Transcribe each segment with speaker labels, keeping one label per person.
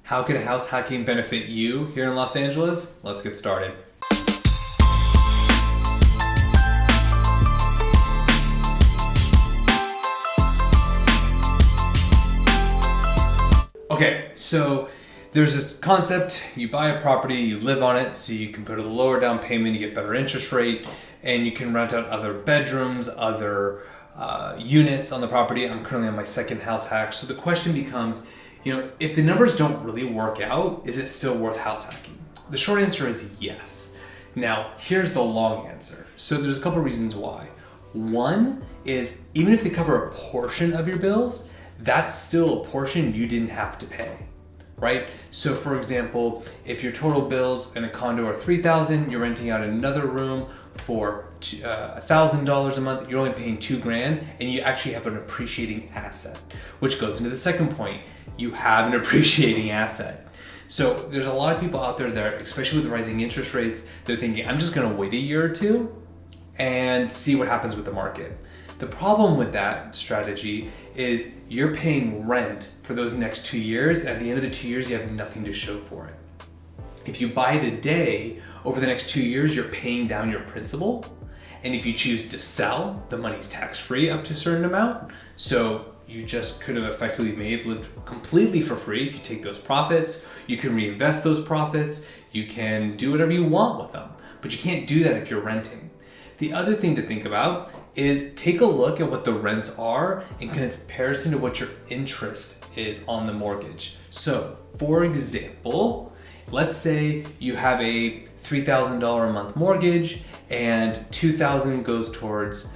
Speaker 1: How can house hacking benefit you here in Los Angeles? Let's get started. Okay, so there's this concept, you buy a property, you live on it, so you can put a lower down payment, you get better interest rate, and you can rent out other bedrooms, other units on the property. I'm currently on my second house hack. So the question becomes, if the numbers don't really work out, is it still worth house hacking? The short answer is yes. Now, here's the long answer. So there's a couple reasons why. One is, even if they cover a portion of your bills, that's still a portion you didn't have to pay, right? So for example, if your total bills in a condo are $3,000, you're renting out another room for $1,000 a month, you're only paying $2,000, and you actually have an appreciating asset, which goes into the second point. You have an appreciating asset. So there's a lot of people out there that, especially with the rising interest rates, they're thinking, I'm just gonna wait a year or two and see what happens with the market. The problem with that strategy is you're paying rent for those next 2 years, and at the end of the 2 years, you have nothing to show for it. If you buy today, over the next 2 years, you're paying down your principal. And if you choose to sell, the money's tax-free up to a certain amount. So you just could have effectively lived completely for free. If you take those profits, you can reinvest those profits, you can do whatever you want with them, but you can't do that if you're renting. The other thing to think about is take a look at what the rents are in comparison to what your interest is on the mortgage. So for example, let's say you have a $3,000 a month mortgage and $2,000 goes towards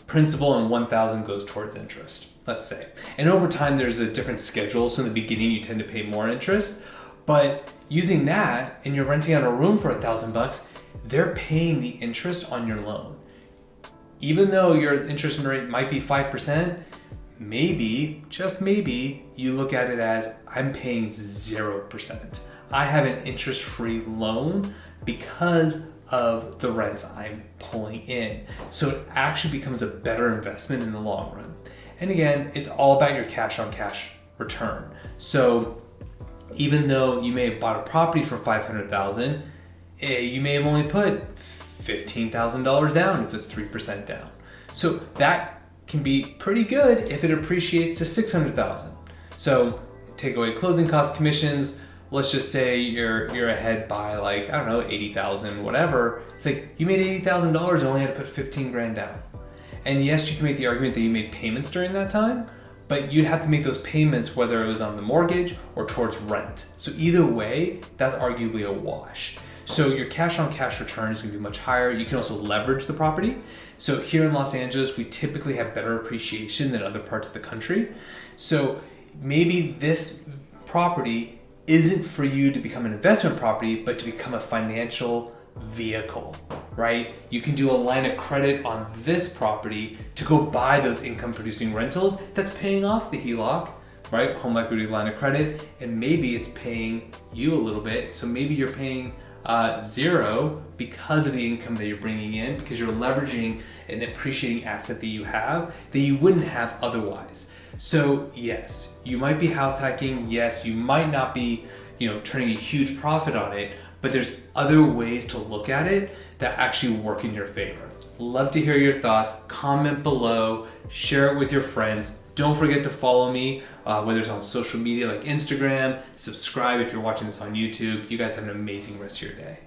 Speaker 1: principal and $1,000 goes towards interest, let's say. And over time, there's a different schedule. So in the beginning, you tend to pay more interest, but using that and you're renting out a room for $1,000, they're paying the interest on your loan. Even though your interest rate might be 5%, maybe, just maybe, you look at it as I'm paying 0%. I have an interest-free loan because of the rents I'm pulling in. So it actually becomes a better investment in the long run. And again, it's all about your cash on cash return. So even though you may have bought a property for $500,000, you may have only put $15,000 down if it's 3% down. So that can be pretty good if it appreciates to $600,000. So take away closing cost commissions. Let's just say you're ahead by $80,000, whatever. It's like you made $80,000 and only had to put 15 grand down. And yes, you can make the argument that you made payments during that time, but you'd have to make those payments whether it was on the mortgage or towards rent. So either way, that's arguably a wash. So your cash on cash return is gonna be much higher. You can also leverage the property. So here in Los Angeles, we typically have better appreciation than other parts of the country. So maybe this property isn't for you to become an investment property, but to become a financial vehicle, right? You can do a line of credit on this property to go buy those income producing rentals that's paying off the HELOC, right? Home equity line of credit, and maybe it's paying you a little bit. So maybe you're paying zero because of the income that you're bringing in, because you're leveraging an appreciating asset that you have that you wouldn't have otherwise. So yes, you might be house hacking. Yes, you might not be, turning a huge profit on it, but there's other ways to look at it that actually work in your favor. Love to hear your thoughts. Comment below, share it with your friends. Don't forget to follow me, whether it's on social media like Instagram, subscribe if you're watching this on YouTube. You guys have an amazing rest of your day.